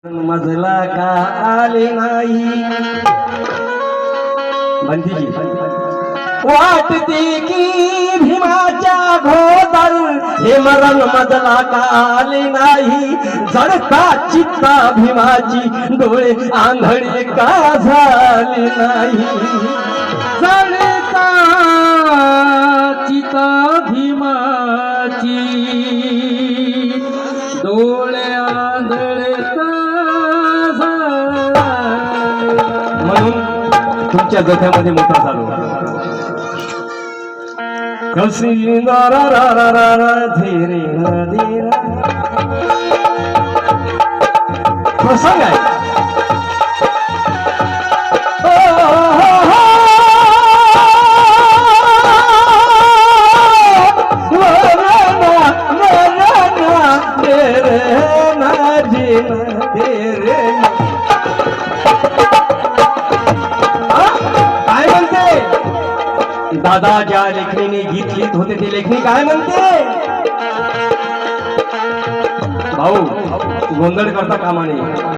मजला का आले नाही बंदीजी वाटते की भीमाच्या घोदर हे मरण मजला का आले नाही जडता चित्ता भीमाची डोळे आंधळे का झाले नाही जडता चित्ता भीमाची डोळे आंधळे का म्हणून तुमच्या जथ्यामध्ये मोठा झालो कशी धीरे धीरा प्रसंग आहे काय म्हणते दादा ज्या लेखणीने गीत लिहित होते ते लेखणी काय म्हणते भाऊ गोंधळ करता कामा नये